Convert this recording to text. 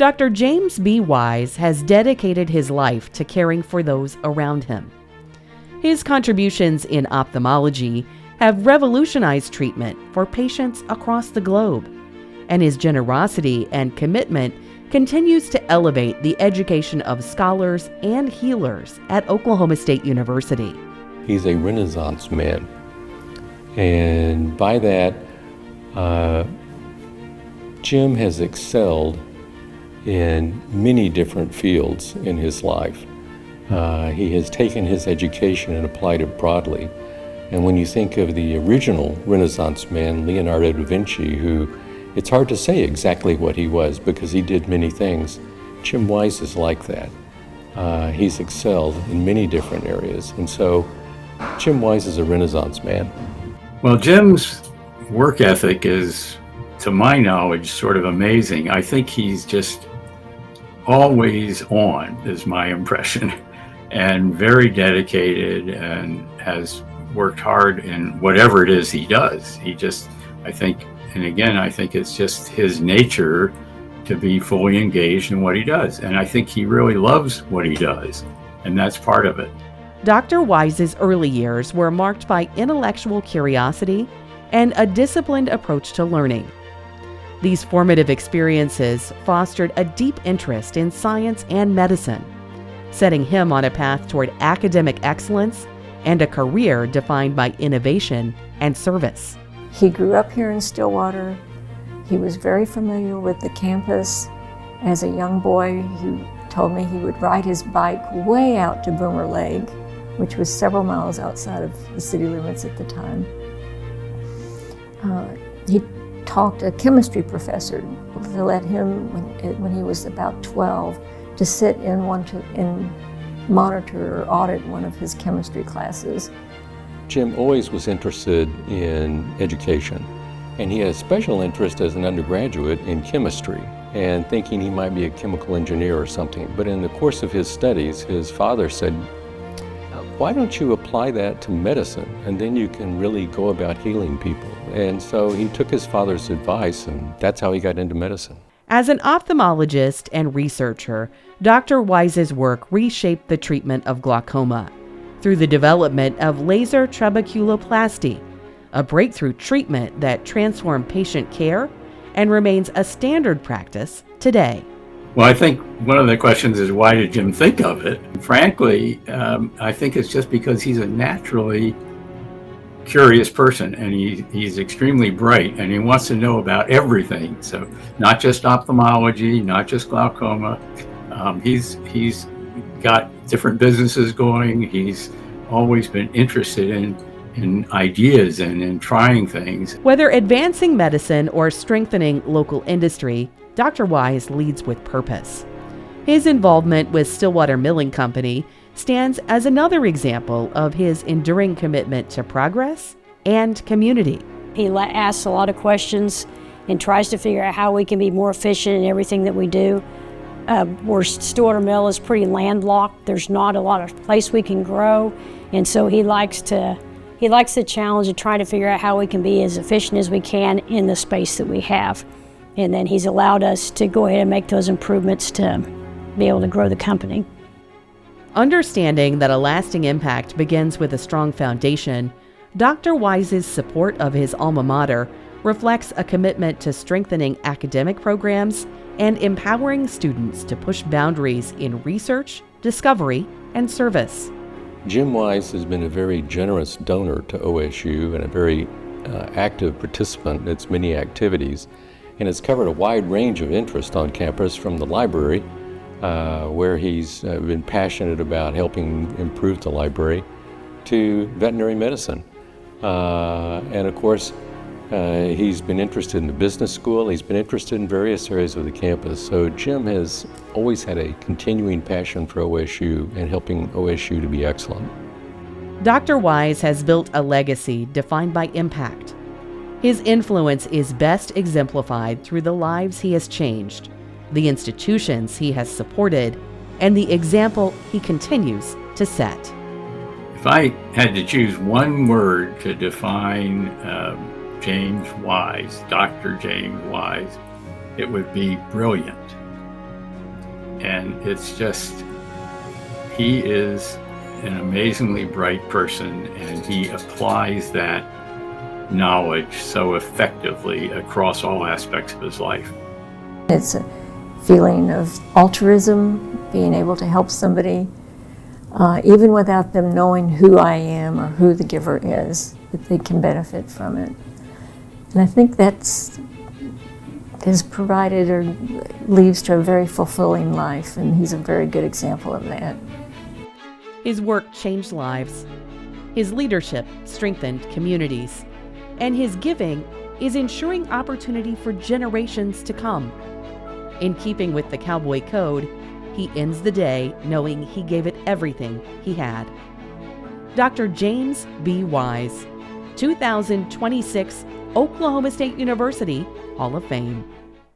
Dr. James B. Wise has dedicated his life to caring for those around him. His contributions in ophthalmology have revolutionized treatment for patients across the globe, and his generosity and commitment continues to elevate the education of scholars and healers at Oklahoma State University. He's a Renaissance man, and by that, Jim has excelled in many different fields in his life. He has taken his education and applied it broadly. And when you think of the original Renaissance man, Leonardo da Vinci, who it's hard to say exactly what he was because he did many things, Jim Wise is like that. He's excelled in many different areas. And so Jim Wise is a Renaissance man. Well, Jim's work ethic is, to my knowledge, sort of amazing. I think he's just always on, is my impression, and very dedicated and has worked hard in whatever it is he does. I think it's just his nature to be fully engaged in what he does. And I think he really loves what he does, and that's part of it. Dr. Wise's early years were marked by intellectual curiosity and a disciplined approach to learning. These formative experiences fostered a deep interest in science and medicine, setting him on a path toward academic excellence and a career defined by innovation and service. He grew up here in Stillwater. He was very familiar with the campus. As a young boy, he told me he would ride his bike way out to Boomer Lake, which was several miles outside of the city limits at the time. He talked a chemistry professor to let him, when he was about 12, to sit and monitor or audit one of his chemistry classes. Jim always was interested in education, and he had a special interest as an undergraduate in chemistry and thinking he might be a chemical engineer or something. But in the course of his studies, his father said, why don't you apply that to medicine, and then you can really go about healing people? And so he took his father's advice, and that's how he got into medicine. As an ophthalmologist and researcher, Dr. Wise's work reshaped the treatment of glaucoma through the development of laser trabeculoplasty, a breakthrough treatment that transformed patient care and remains a standard practice today. Well, I think one of the questions is, why did Jim think of it? Frankly, I think it's just because he's a naturally curious person, and he's extremely bright, and he wants to know about everything. So not just ophthalmology, not just glaucoma. He's got different businesses going. He's always been interested in ideas and in trying things. Whether advancing medicine or strengthening local industry, Dr. Wise leads with purpose. His involvement with Stillwater Milling Company stands as another example of his enduring commitment to progress and community. He asks a lot of questions and tries to figure out how we can be more efficient in everything that we do. Where Stillwater Mill is pretty landlocked, there's not a lot of place we can grow, and so he likes the challenge of trying to figure out how we can be as efficient as we can in the space that we have. And then he's allowed us to go ahead and make those improvements to be able to grow the company. Understanding that a lasting impact begins with a strong foundation, Dr. Wise's support of his alma mater reflects a commitment to strengthening academic programs and empowering students to push boundaries in research, discovery, and service. Jim Wise has been a very generous donor to OSU and a very active participant in its many activities, and has covered a wide range of interest on campus, from the library, where he's been passionate about helping improve the library, to veterinary medicine. And of course, he's been interested in the business school. He's been interested in various areas of the campus. So Jim has always had a continuing passion for OSU and helping OSU to be excellent. Dr. Wise has built a legacy defined by impact. His influence is best exemplified through the lives he has changed, the institutions he has supported, and the example he continues to set. If I had to choose one word to define James Wise, Dr. James Wise, it would be brilliant. And it's just, he is an amazingly bright person, and he applies that knowledge so effectively across all aspects of his life. It's a feeling of altruism, being able to help somebody, even without them knowing who I am or who the giver is, that they can benefit from it. And I think that's has provided or leads to a very fulfilling life, and he's a very good example of that. His work changed lives. His leadership strengthened communities. And his giving is ensuring opportunity for generations to come. In keeping with the cowboy code, he ends the day knowing he gave it everything he had. Dr. James B. Wise, 2026 Oklahoma State University Hall of Fame.